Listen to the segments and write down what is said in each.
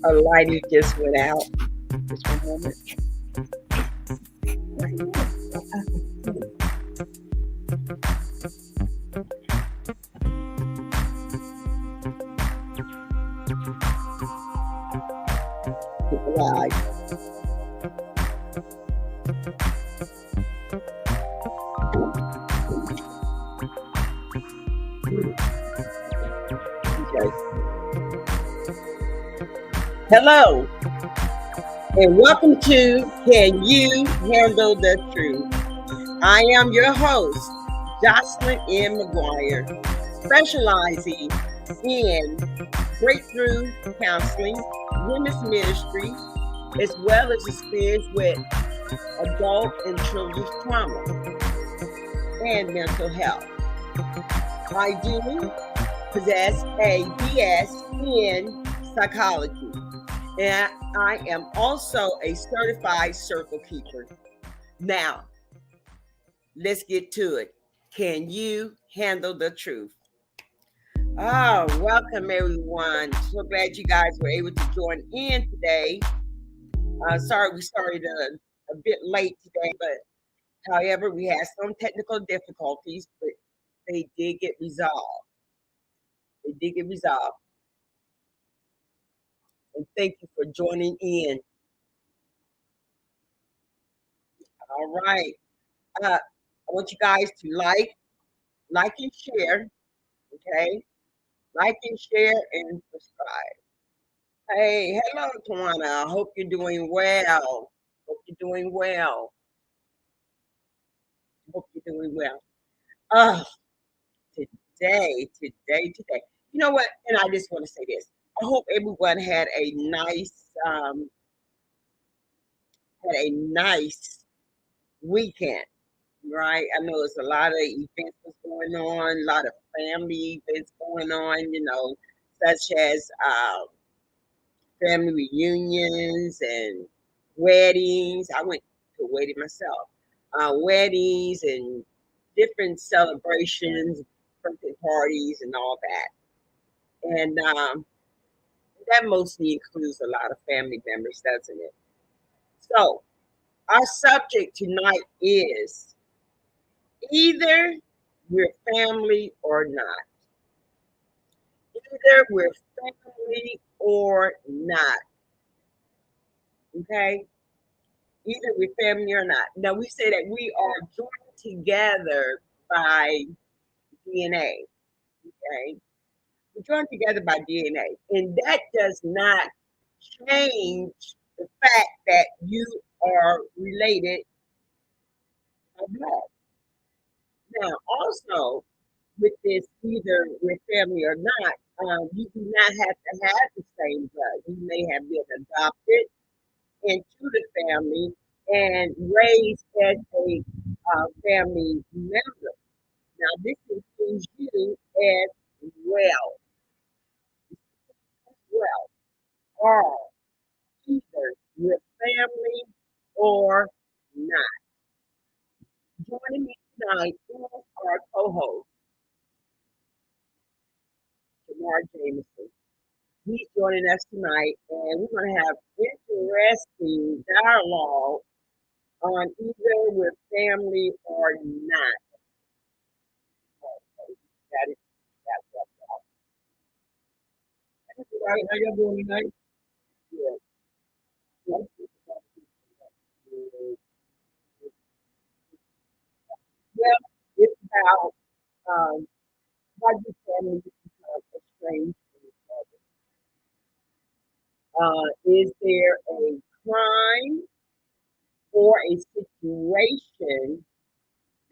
A lighty just went out. Just one moment. Light. Okay. Hello, and welcome to Can You Handle the Truth? I am your host, Jocelyn M. McGuire, specializing in breakthrough counseling, women's ministry, as well as experience with adult and children's trauma and mental health. I do possess a BS in psychology, and I am also a certified circle keeper. Now, let's get to it. Can you handle the truth? Oh, welcome everyone. So glad you guys were able to join in today. Sorry we started a bit late today, but however, we had some technical difficulties, but they did get resolved. They did get resolved. And thank you for joining in. All right. I want you guys to like and share. Okay. Like and share and subscribe. Hey, hello, Tawana. I hope you're doing well. Hope you're doing well. Hope you're doing well. Uh, today. You know what? And I just want to say this. I hope everyone um, had a nice weekend. Right? I know there's a lot of events was going on, a lot of family events going on. Such as family reunions and weddings. I went to a wedding myself. Weddings and different celebrations, birthday parties, and all that. And that mostly includes a lot of family members, doesn't it? So, our subject tonight is either we're family or not. Either we're family or not. Okay? Either we're family or not. Now, we say that we are joined together by DNA. Okay? We're joined together by DNA. And that does not change the fact that you are related by blood. Now, also, with this, either we're family or not, you do not have to have the same blood. You may have been adopted into the family and raised as a family member. Now, this includes you as well, or either your family or not. Joining me tonight is our co-host, Jamar Jameson. He's joining us tonight, and we're going to have interesting dialogue on either we're family or not. Okay, got it. Got it. Everybody, how y'all doing tonight? Yeah. Well, it's about why do families become estranged from each other? Is there a crime or a situation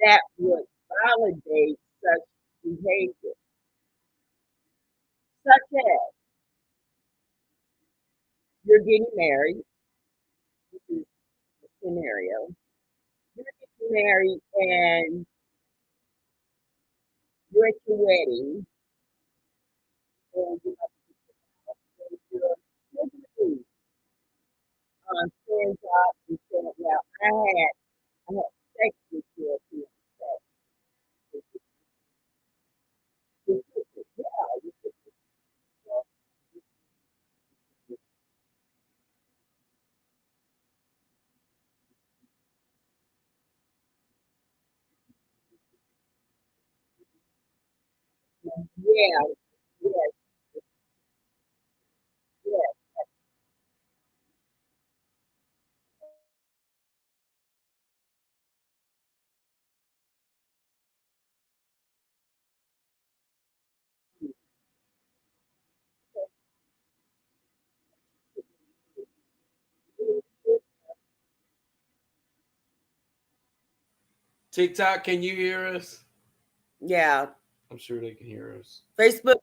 that would validate such behavior? Such as you're getting married. This is the scenario. You're getting married and you're at your wedding and your sibling stands up and said, well, I had sex with your fiance. Yeah, Yeah, yes, yes. TikTok, can you hear us? Yeah. I'm sure they can hear us. Facebook.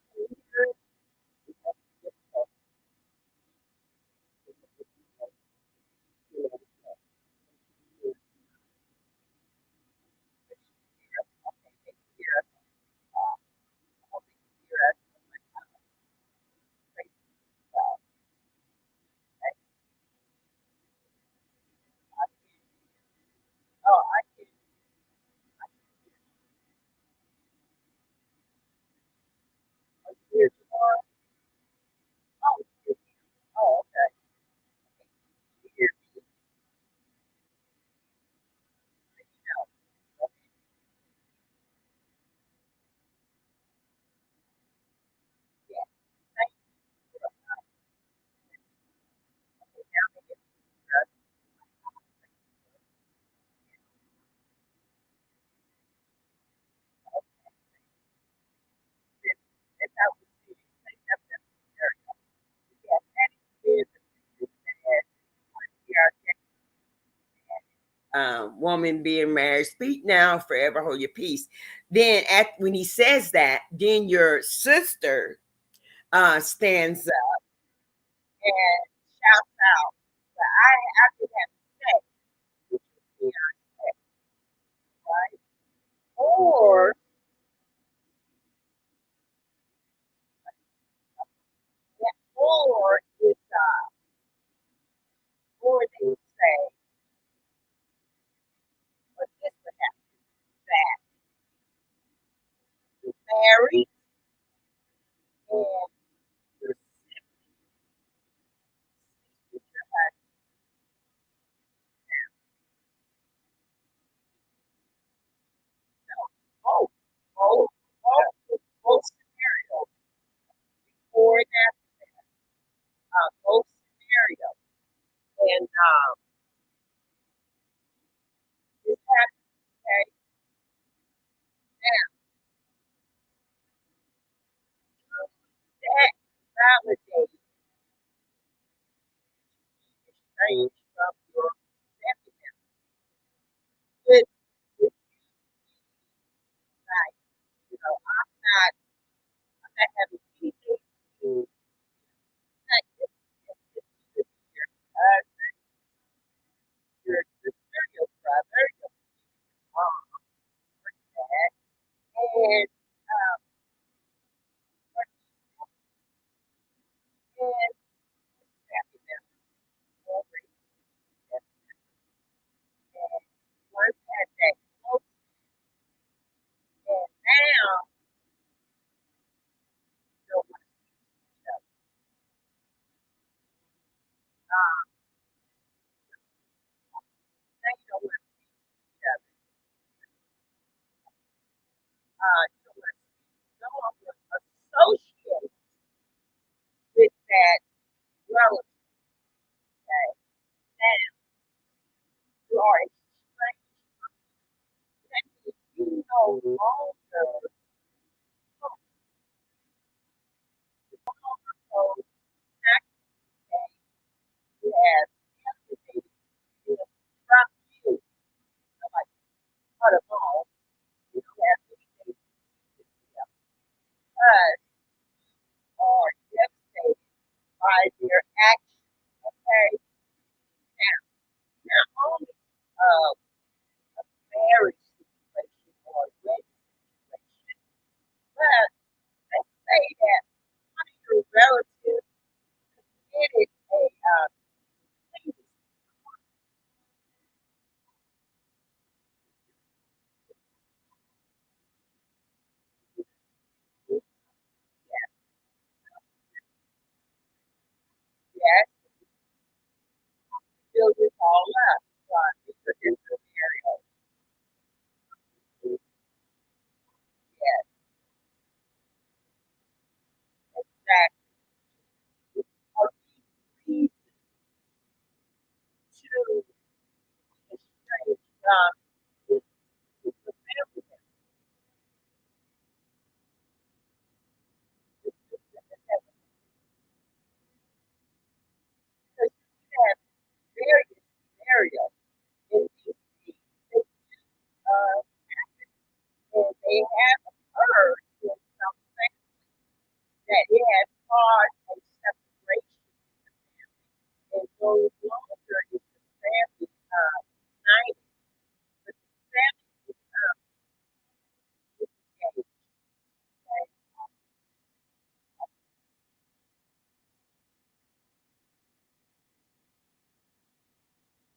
Woman being married, speak now, forever hold your peace. Then, at when he says that, then your sister stands up and shouts out, "I could have sex with your fiance," right? Or, or it's or they would say, "But this would happen that you're married and you're with your husband." Both, both scenarios, before and after, both scenarios. And this happens, okay? Now, that validates exchange from your family member with, with like, I'm not having anything to do, like, this, your husband, your sister, your brother, your mom, your dad, and, or, and family member, always, and once had that close, and now you don't want to see each other. Uh, Now you don't want to see each other. it's, it's a family member. It's because you have various scenarios in these things. Uh, and they have heard in some families that it has caused a separation and no longer is the family united, but the family is engaged. Okay?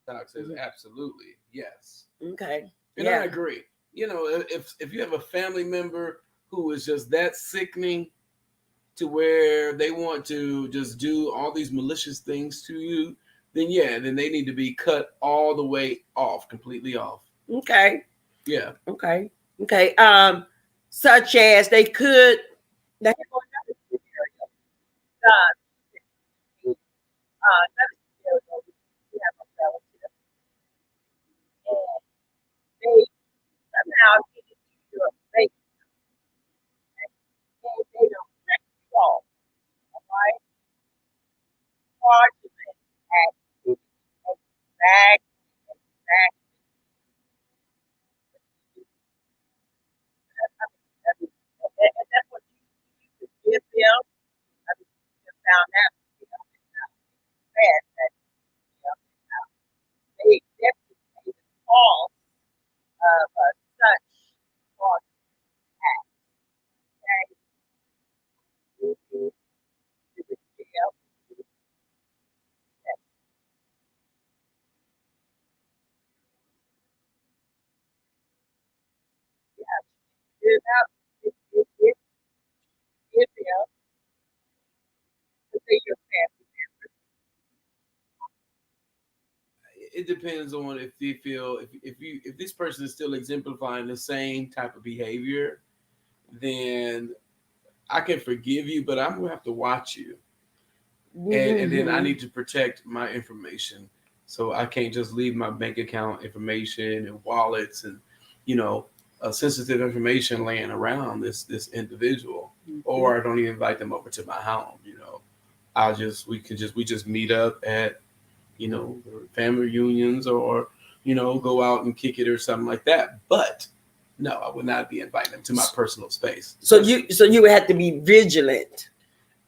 Doc says absolutely yes, Okay. and I Yeah. agree. You know, if you have a family member who is just that sickening to where they want to just do all these malicious things to you, then yeah, then they need to be cut all the way off, completely off. Okay. Yeah. Okay. Okay. Such as they could. They have another scenario. Another scenario. You have a relative, and they somehow get into your bank and they don't check you off. All right. Fraudulent activity. Exactly. Exactly. I mean, and that's what you give them. I mean, you found out. You know, it's bad that you know, they definitely made a call of such fraudulent act. Okay. Mhm. To the jail. That you have to give out. Give them to say your family. It depends on if you feel if this person is still exemplifying the same type of behavior, then I can forgive you, but I'm gonna have to watch you, and then I Mm-hmm. need to protect my information. So I can't just leave my bank account information and wallets and you know sensitive information laying around this individual, Mm-hmm. or I don't even invite them over to my home. You know, I'll just we just meet up at family reunions or go out and kick it or something like that. But no, I would not be inviting them to my personal space. So you would have to be vigilant.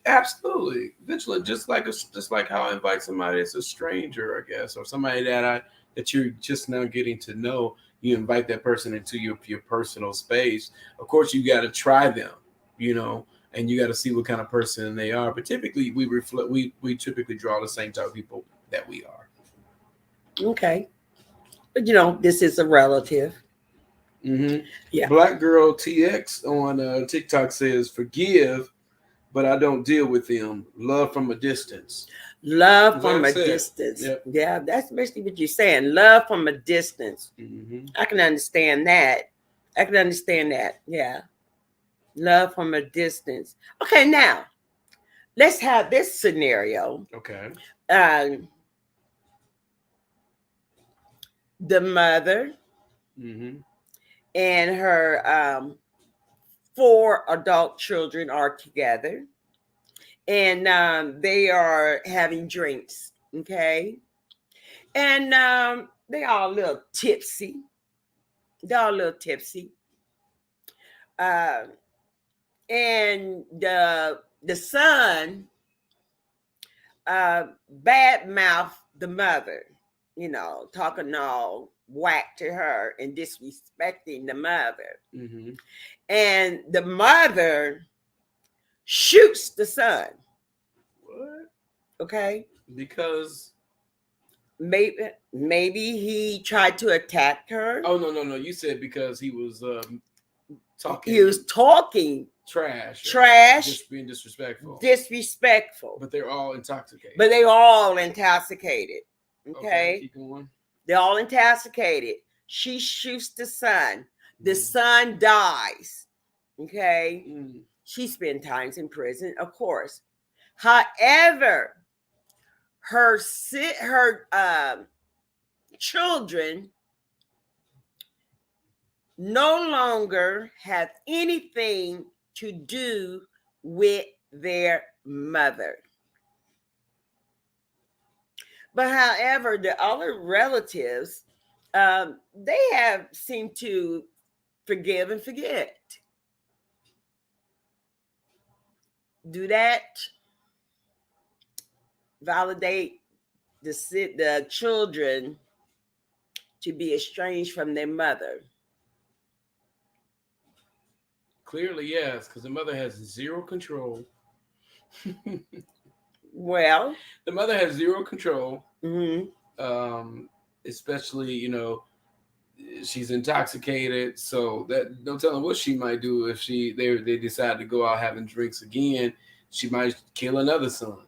Absolutely vigilant, just like how I invite somebody that's a stranger, I guess, or somebody that you're just now getting to know. You invite that person into your personal space. Of course, you got to try them, you know, and you got to see what kind of person they are. But typically, we typically draw the same type of people that we are. Okay. But this is a relative. Hmm. Yeah. Black Girl TX on TikTok says, "Forgive, but I don't deal with them. Love from a distance." Love Is that from it a said? distance. Yep. Yeah, that's basically what you're saying. Love from a distance. Hmm. I can understand that. I can understand that. Yeah. Love from a distance. Okay, now let's have this scenario. Okay. Um, the mother Hmm. and her four adult children are together and they are having drinks. Okay. And they all a little tipsy. They're all a little tipsy. Uh, and the son bad mouth the mother, talking all whack to her and disrespecting the mother. Hmm. And the mother shoots the son. What? Okay. Because Maybe he tried to attack her. oh no, you said because he was He talking was talking trash or trash, just being disrespectful. disrespectful. But they're all intoxicated. But they all intoxicated. Okay, Okay. keep going. They're all intoxicated. She shoots the son. The Mhm. son dies. Okay. Mm. She spent times in prison, of course. However, her children no longer have anything to do with their mother. But however, the other relatives, they have seemed to forgive and forget. Do that validate the children to be estranged from their mother? Clearly, yes, because the mother has zero control. Well, The mother has zero control, mhm. um, especially, she's intoxicated. So that no telling what she might do if they decide to go out having drinks again. She might kill another son.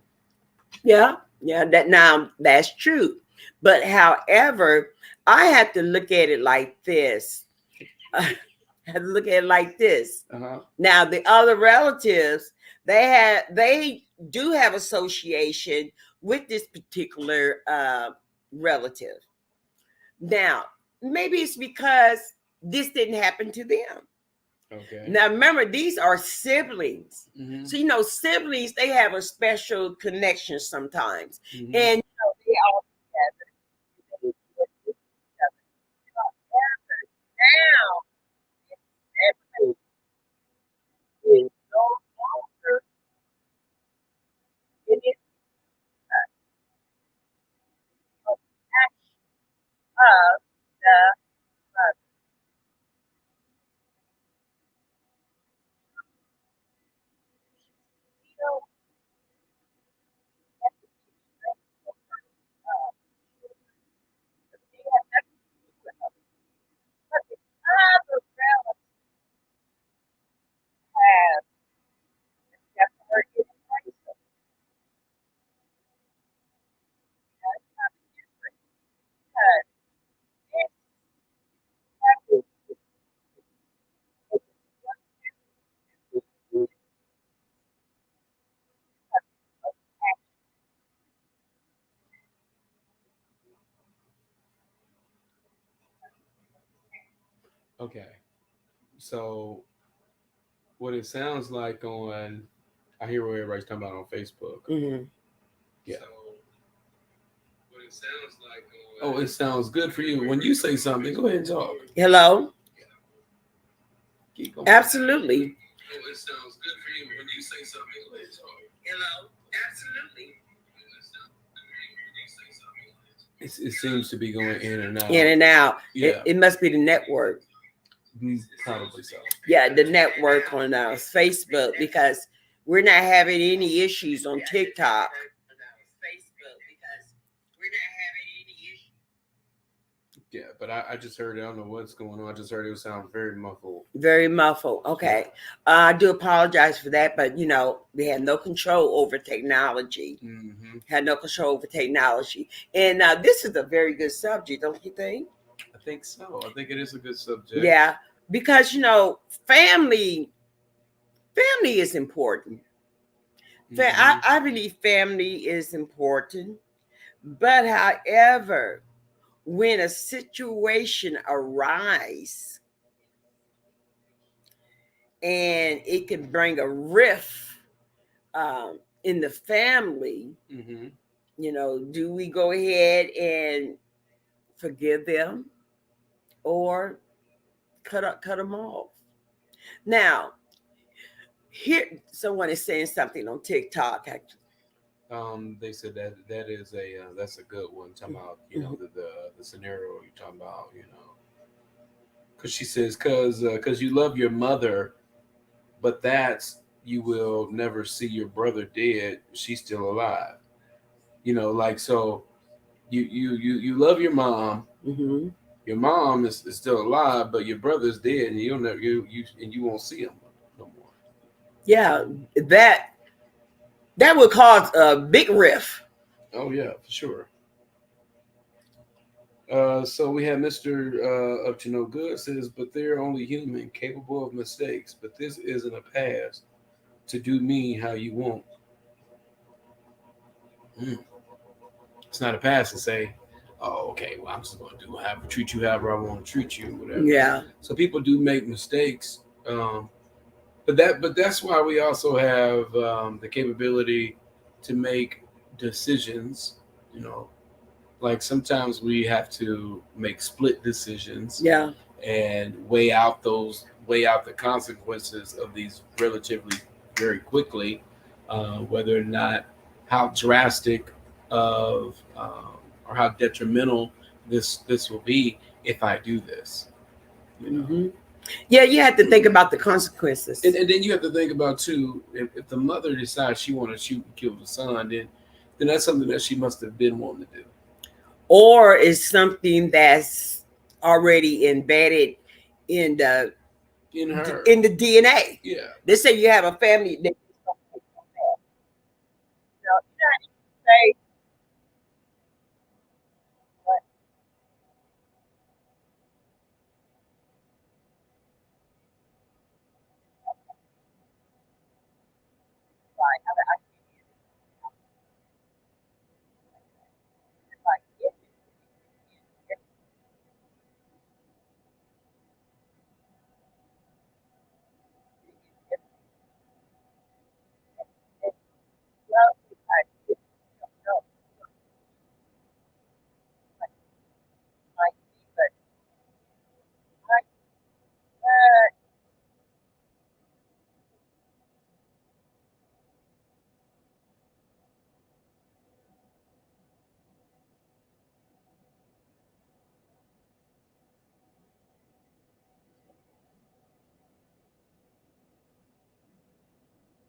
Yeah, that now that's true. But however, I have to look at it like this. I have to look at it like this. Uh-huh. Now, the other relatives, they do have association with this particular relative. Now, maybe it's because this didn't happen to them. Okay. Now, remember, these are siblings. Mm-hmm. So, siblings, they have a special connection sometimes. Mm-hmm. And, they all together. Now, sibling is no longer in its action of the mother. Still has to be strength of but they have nothing to do with her. But the other relatives have accepted her in place of that. It's not different because this happened with the Okay. So what it sounds like on, I hear what everybody's talking about on Facebook. Mm-hmm. Yeah. So what it sounds like on, oh, it sounds good for you. When you say something, go ahead and talk. Hello? Keep going. Absolutely. Oh, it sounds good for you. When you say something, go ahead and talk. Hello? Absolutely. It seems to be going in and out. In and out. Yeah. It must be the network. Probably so. Yeah, the network on Facebook, because we're not having any issues on TikTok. Yeah, but I just heard it. I don't know what's going on. I just heard it sound very muffled. Very muffled. Okay. I do apologize for that, but we had no control over technology. Mm-hmm. Had no control over technology. And this is a very good subject, don't you think? I think so. I think it is a good subject. Yeah, because family is important. Mm-hmm. I believe family is important, but however, when a situation arises and it can bring a rift in the family, Mm-hmm. do we go ahead and forgive them or cut them off? Now, here someone is saying something on TikTok. Actually, They said that is that's a good one. Talking about the scenario you're talking about. Because she says because you love your mother, but that's you will never see your brother dead. She's still alive. Like so you love your mom. mm-hmm. Your mom is still alive, but your brother's dead, and you'll never you won't see him no more. Yeah, that would cause a big rift. Oh yeah, for sure. So we have Mr. Up to No Good says, but they're only human, capable of mistakes. But this isn't a pass to do me how you want. Mm. It's not a pass to say, oh, okay, well, I'm just gonna do have treat you however I want to treat you, whatever. Yeah. So people do make mistakes, but that's why we also have the capability to make decisions. You know, like sometimes we have to make split decisions Yeah. and weigh out the consequences of these relatively very quickly, whether or not how drastic of or how detrimental this will be if I do this. You know, Hmm. Yeah, you have to think about the consequences. and then you have to think about too if the mother decides she want to shoot and kill the son, then that's something that she must have been wanting to do Or is something that's already embedded in the in her. DNA. Yeah. They say you have a family that say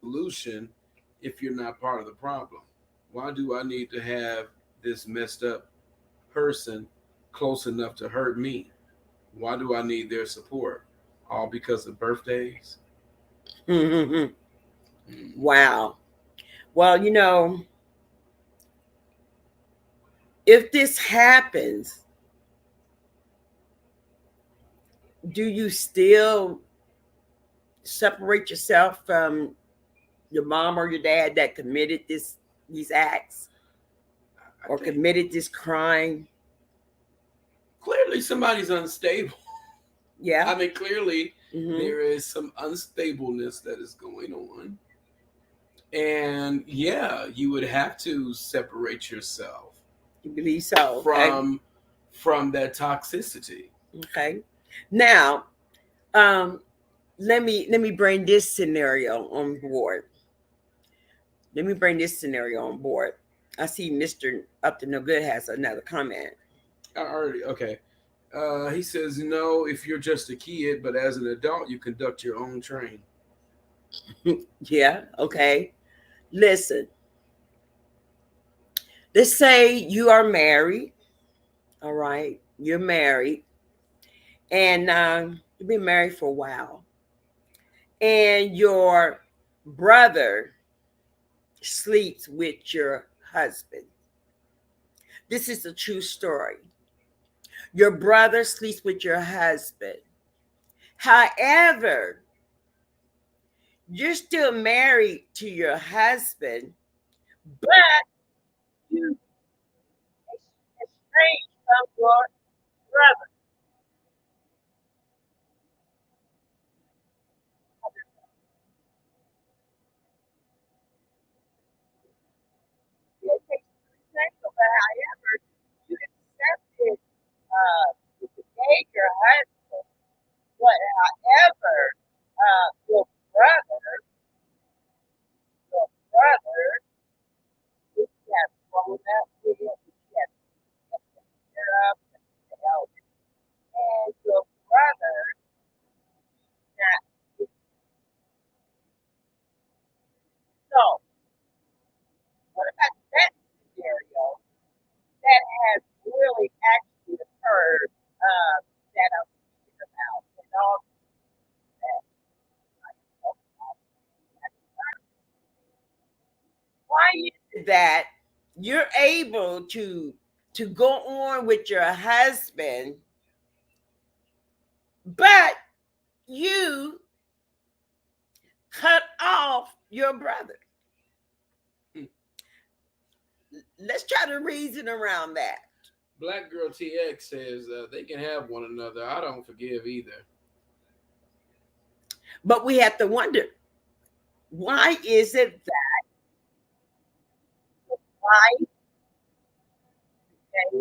Solution if you're not part of the problem? Why do I need to have this messed up person close enough to hurt me? Why do I need their support? All because of birthdays? Mhm. Mm. Wow. Well, if this happens, do you still separate yourself from your mom or your dad that committed these acts I or think committed this crime? clearly somebody's unstable. Yeah. I mean, clearly Hmm. there is some unstableness that is going on. And yeah, you would have to separate yourself You believe so? Okay. from from that toxicity. Okay. Now, um, let me bring this scenario on board. Let me bring this scenario on board. I see Mr. Up to No Good has another comment. I already okay. He says, no, if you're just a kid, but as an adult, you conduct your own train. Yeah, okay. Listen, let's say you are married, all right? You're married, and you've been married for a while, and your brother sleeps with your husband. This is a true story. Your brother sleeps with your husband. However, you're still married to your husband, but you estranged from your brother. You however, you accepted to date your husband, but however, your brother, your brother, which you have grown up with, which you have taken care of, and your brother not. So, what about that scenario that has really actually occurred that I'm speaking about? And all that, why is it that you're able to go on with your husband, but you cut off your brother? Hmm. Let's try to reason around that. Black Girl TX says they can have one another. I don't forgive either. But we have to wonder, why is it that why they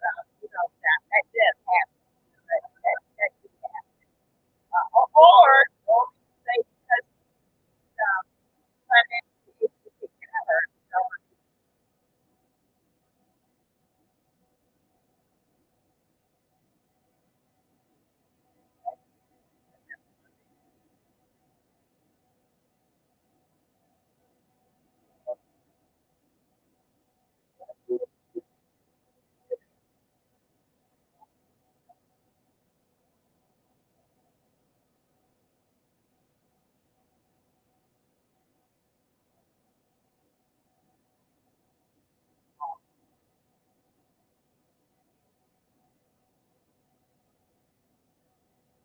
that does happen. That or say because financially it's taking her. So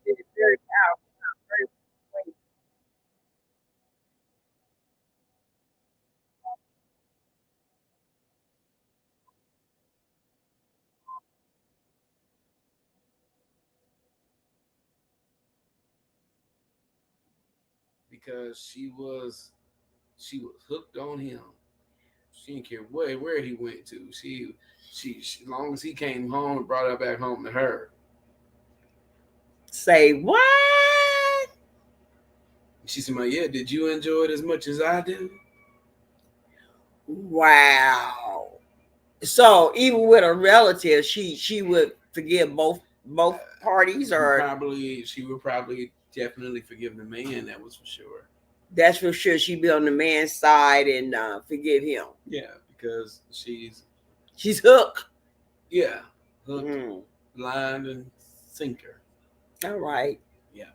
it's very powerful, very persuasive. Because she was hooked on him. She didn't care where he went to. She as long as he came home and brought her back home to her. Say what? She said, "Yeah, did you enjoy it as much as I do?" Wow. So even with a relative, she would forgive both parties, or She would probably definitely forgive the man. That was for sure. that's for sure. She'd be on the man's side and forgive him. Yeah, because She's hooked. yeah, hook, Mm. line, and sinker. All right. Yeah.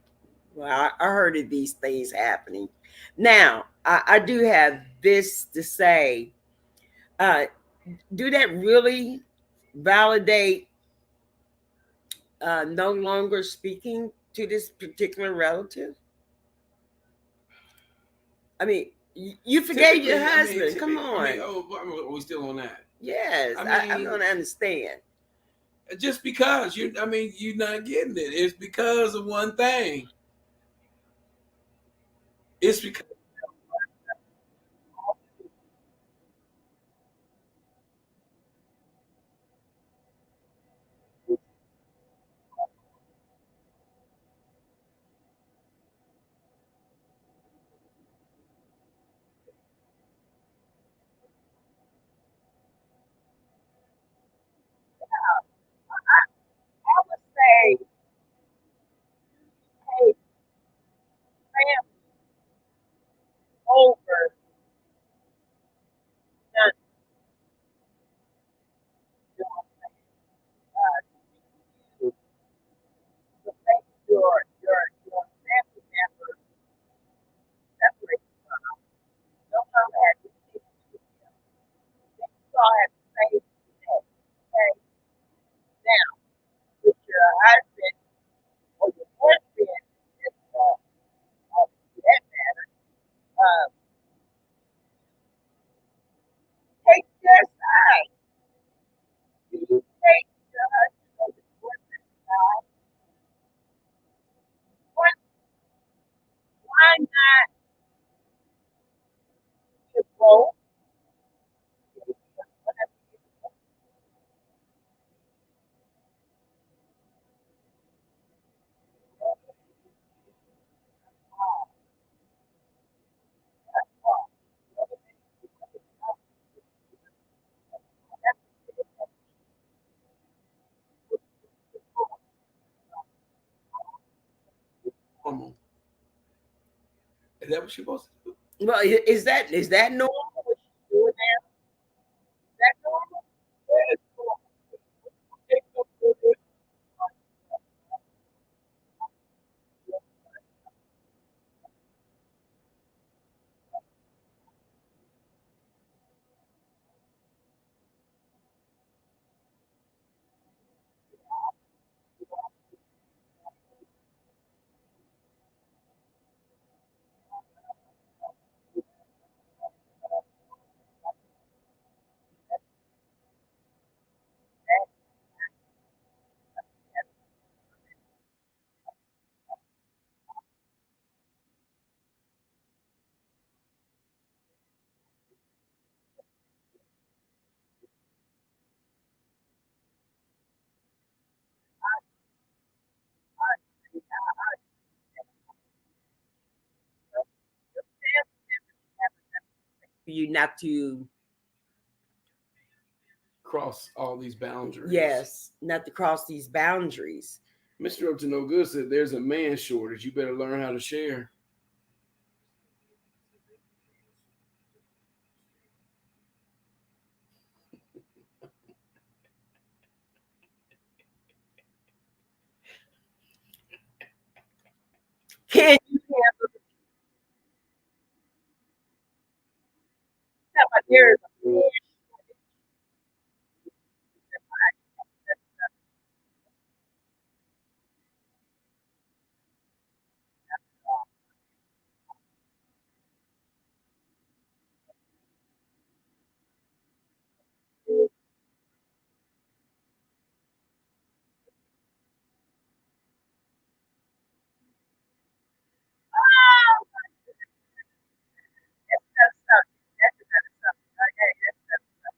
Well, I heard of these things happening. Now, I do have this to say. Uh, do that really validate no longer speaking to this particular relative? I mean, you forgave your Typically, I mean, husband. Come on. are we still on that? Yes, I I mean, don't understand. just because I mean, you're not getting it. It's because of one thing. It's because I would say, hey, family over none. You to make your family member separate from. Don't know that you need to. You all have to say that. Okay, now with your husband or your boyfriend, it's that matter. Uh, take their side. Do you take your husband or your boyfriend's side? What? Why not you both? Whatever you normal. Is that what you're supposed to do? Well, is that normal? What she's doing now? Is that normal? Yeah, it's normal. you not to, Cross all these boundaries. yes, not to cross these boundaries. Mr. Up to No Good said there's a man shortage. You better learn how to share. Can you tell my there is a man that's something. That's another something. Okay, that's okay.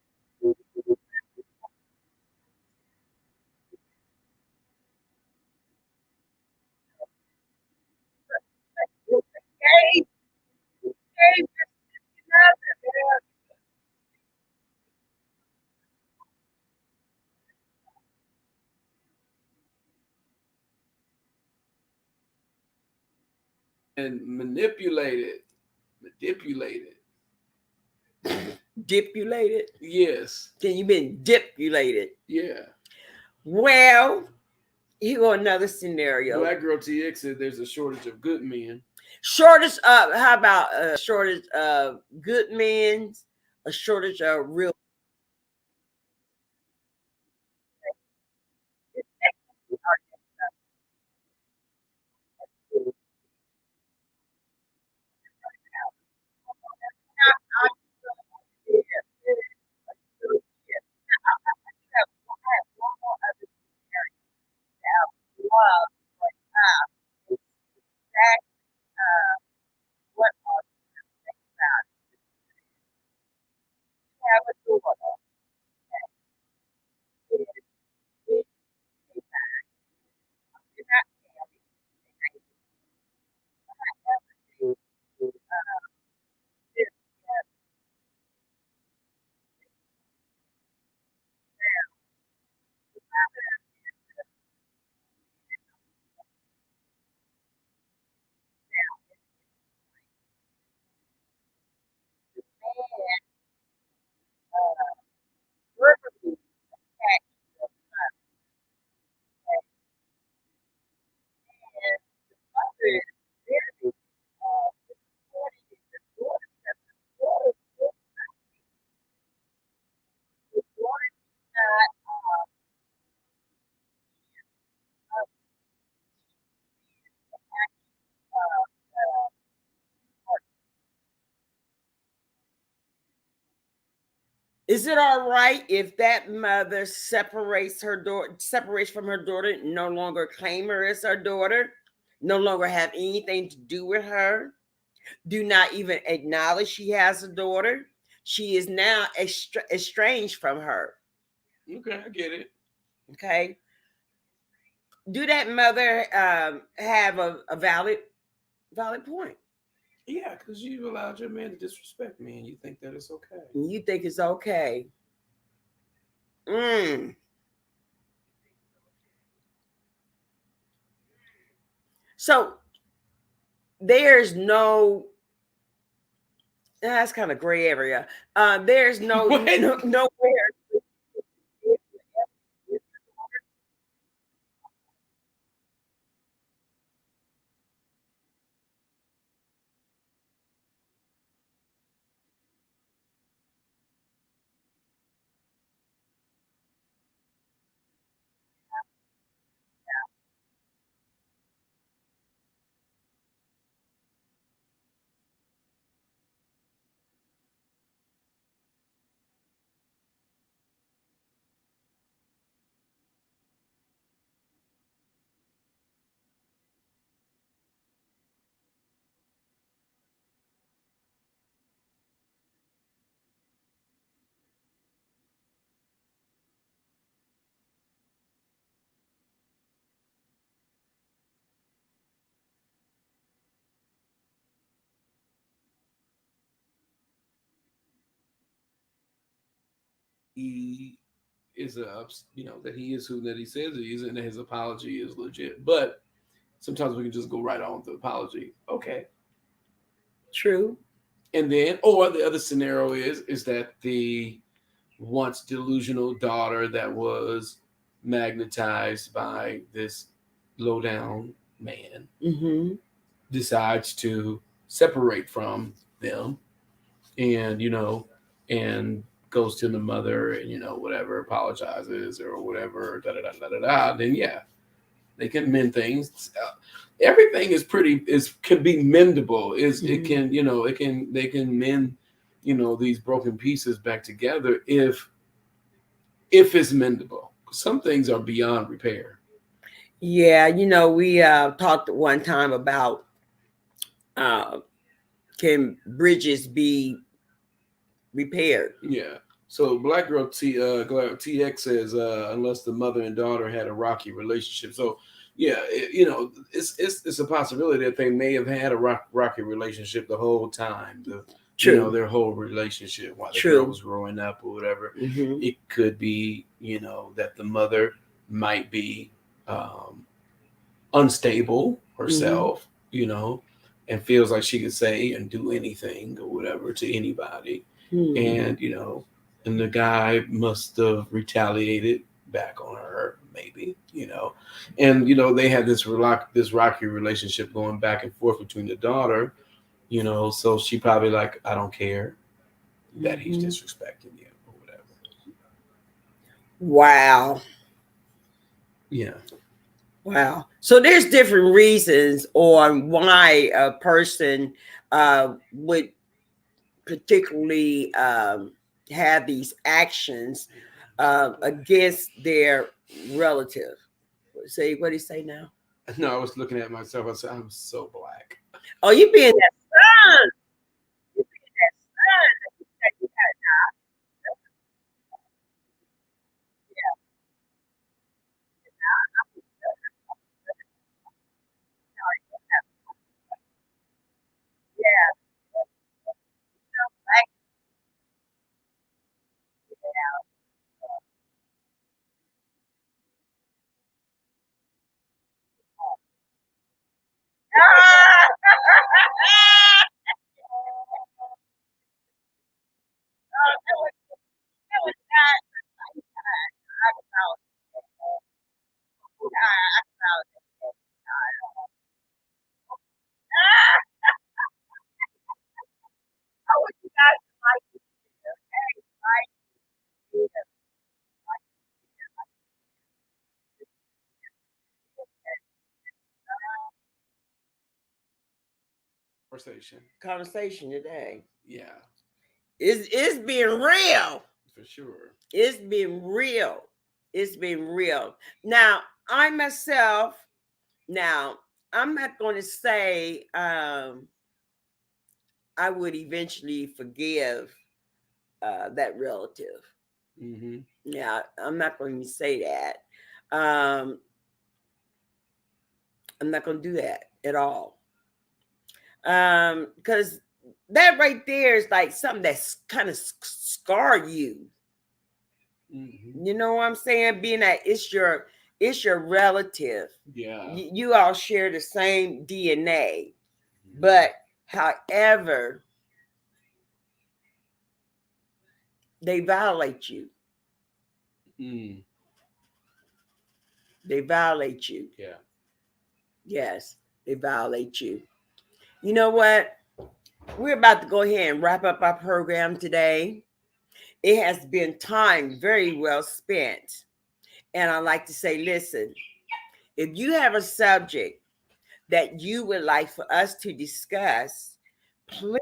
Okay, just nothing. And manipulate it. Manipulate it. Dipulated. Yes. Then you been dipulated. Yeah. Well, here go another scenario. Black Girl TX said there's a shortage of good men. Shortage of, how about a shortage of good men, a shortage of real. Is it all right if that mother separates from her daughter, no longer claim her as her daughter, no longer have anything to do with her, do not even acknowledge she has a daughter? She is now estranged from her. Okay, I get it. Okay. Do that mother have a valid point? Yeah, because you've allowed your man to disrespect me and you think that it's okay. You think it's okay? Mm. So there's no, that's kind of gray area. There's nowhere. he is that he is who that he says he is, and that his apology is legit. But sometimes we can just go right on with the apology. Okay. True. And then, or the other scenario is that the once delusional daughter that was magnetized by this low down man Mm-hmm. decides to separate from them, and and goes to the mother, and whatever, apologizes or whatever, da da da da da da. Then yeah, they can mend things. Everything is pretty is can be mendable. Is it Mm-hmm. can it can they can mend these broken pieces back together if it's mendable. Some things are beyond repair. Yeah, we talked one time about uh, can bridges be repaired? Yeah. So Black Girl TX says unless the mother and daughter had a rocky relationship. So yeah, it's a possibility that they may have had a rocky relationship the whole time. True. Their whole relationship while the girl True. was growing up or whatever. Mm-hmm. It could be that the mother might be um, unstable Mm-hmm. herself, and feels like she could say and do anything or whatever to anybody. Hmm. And, and the guy must have retaliated back on her, maybe, And, they had this rocky relationship going back and forth between the daughter, so she probably like, I don't care that he's Mm-hmm. disrespecting you or whatever. Wow. Yeah. Wow. So there's different reasons on why a person would particularly have these actions against their relative. Say what do you say now? No, I was looking at myself. I said, I'm so black. Oh, you being that son. You being that son. That you got. Yeah. Conversation. Conversation today. Yeah, It's being real. for sure. It's been real. It's been real. Now, I myself, now, I'm not going to say I would eventually forgive that relative. Mm-hmm. Yeah, I'm not going to say that. Um, I'm not going to do that at all. Because that right there is like something that's kind of scar you. Mm-hmm. You know what I'm saying? Being that it's your relative. Yeah. You all share the same DNA, Mm-hmm. but however, they violate you. Mm. They violate you. Yeah. Yes, they violate you. You know what? We're about to go ahead and wrap up our program today. It has been time very well spent. And I like to say, listen, if you have a subject that you would like for us to discuss, please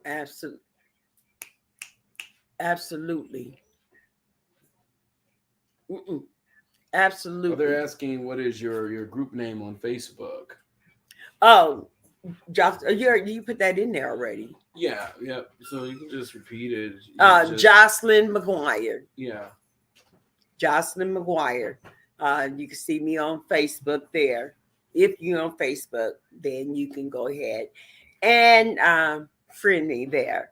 Absolutely. Absolutely. Mm-mm. Well, they're Absolutely. asking what is your group name on Facebook? Oh, Josh, you put that in there already. Yeah, yeah. So you can just repeat it. You just Jocelyn McGuire. yeah. Jocelyn McGuire. You can see me on Facebook there. If you're on Facebook, then you can go ahead and friend me there.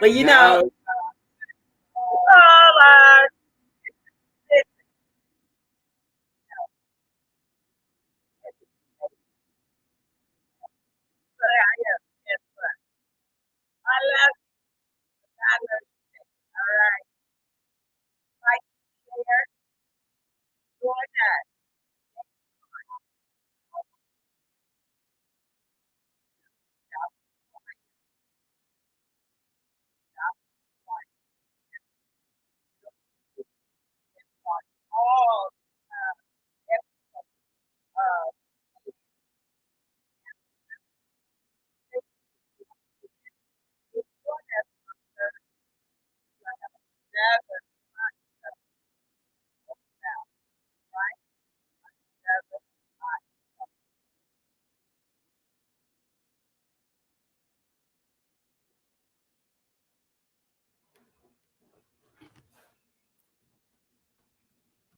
But Now